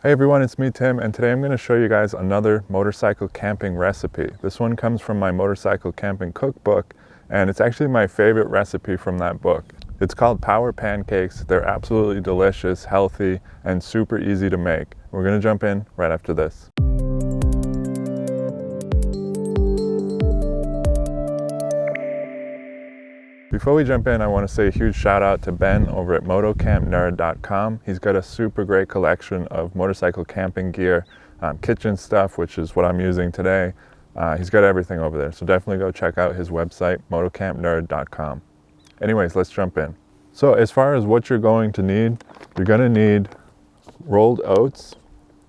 Hey everyone, it's me Tim, and today I'm going to show you guys another motorcycle camping recipe. This one comes from my motorcycle camping cookbook, and it's actually my favorite recipe from that book. It's called Power Pancakes. They're absolutely delicious, healthy, and super easy to make. We're going to jump in right after this. Before we jump in, I want to say a huge shout out to Ben over at motocampnerd.com. He's got a super great collection of motorcycle camping gear, kitchen stuff, which is what I'm using today. He's got everything over there, so definitely go check out his website, motocampnerd.com. Anyways, let's jump in. So as far as what you're going to need, you're going to need rolled oats.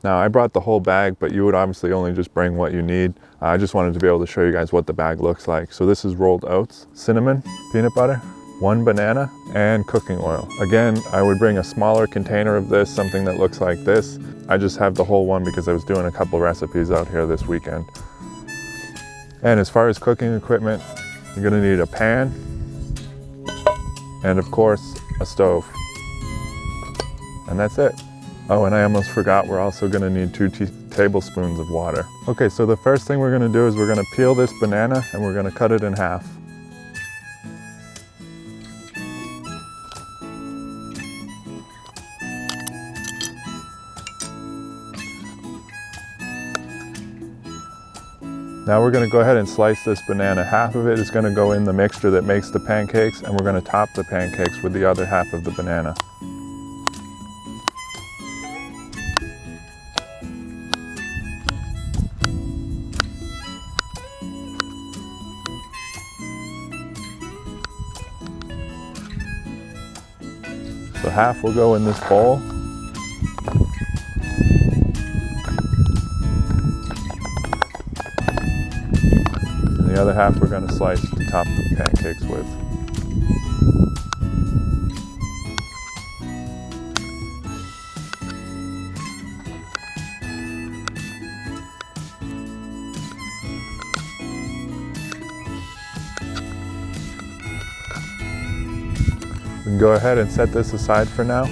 Now I brought the whole bag, but you would obviously only just bring what you need. I just wanted to be able to show you guys what the bag looks like. So this is rolled oats, cinnamon, peanut butter, 1 banana, and cooking oil. Again, I would bring a smaller container of this, something that looks like this. I just have the whole one because I was doing a couple recipes out here this weekend. And as far as cooking equipment, you're gonna need a pan, and of course, a stove. And that's it. Oh, and I almost forgot, we're also gonna need 2 tablespoons of water. Okay, so the first thing we're gonna do is we're gonna peel this banana and we're gonna cut it in half. Now we're gonna go ahead and slice this banana. Half of it is gonna go in the mixture that makes the pancakes, and we're gonna top the pancakes with the other half of the banana. So half will go in this bowl. And the other half we're going to slice to top the pancakes with. We can go ahead and set this aside for now.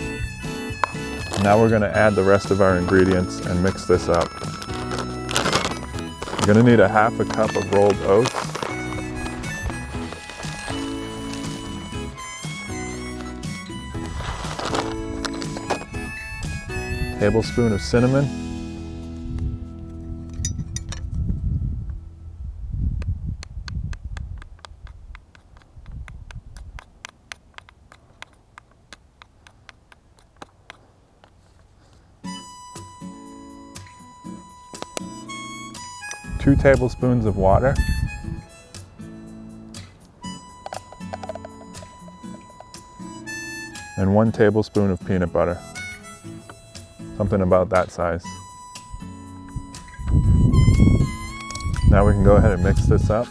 Now we're going to add the rest of our ingredients and mix this up. You're going to need a half a cup of rolled oats, tablespoon of cinnamon, two tablespoons of water, and 1 tablespoon of peanut butter. Something about that size. Now we can go ahead and mix this up.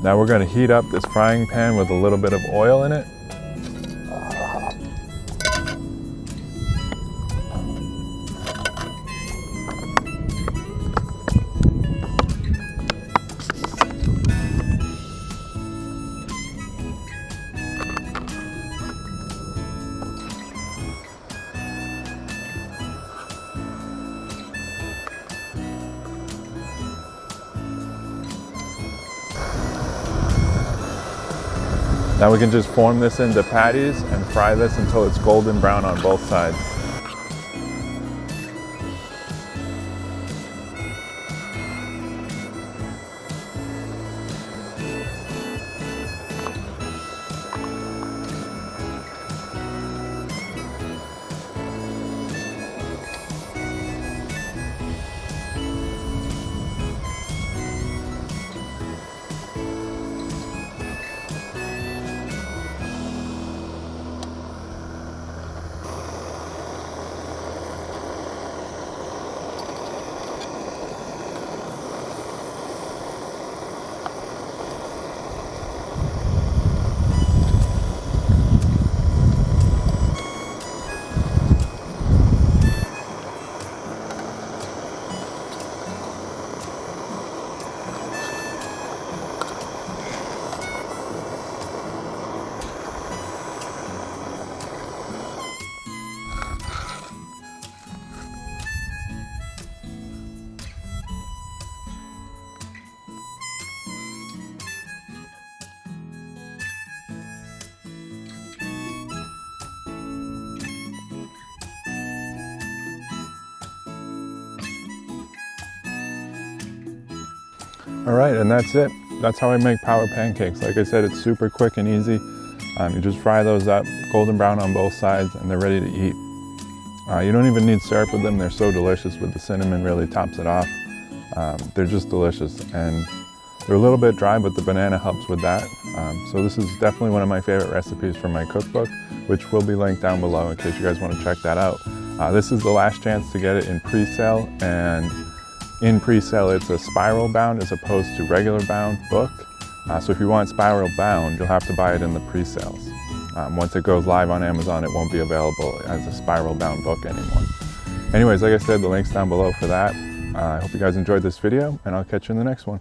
Now we're going to heat up this frying pan with a little bit of oil in it. Now we can just form this into patties and fry this until it's golden brown on both sides. All right, and that's it. That's how I make power pancakes. Like I said, it's super quick and easy. You just fry those up, golden brown on both sides, and they're ready to eat. You don't even need syrup with them. They're so delicious with the cinnamon, really tops it off. They're just delicious, and they're a little bit dry, but the banana helps with that. So this is definitely one of my favorite recipes from my cookbook, which will be linked down below in case you guys want to check that out. This is the last chance to get it in pre-sale, and in pre-sale it's a spiral bound as opposed to regular bound book. So if you want spiral bound, you'll have to buy it in the pre-sales. Once it goes live on Amazon, it won't be available as a spiral bound book anymore. Anyways, like I said, the link's down below for that. I hope you guys enjoyed this video, and I'll catch you in the next one.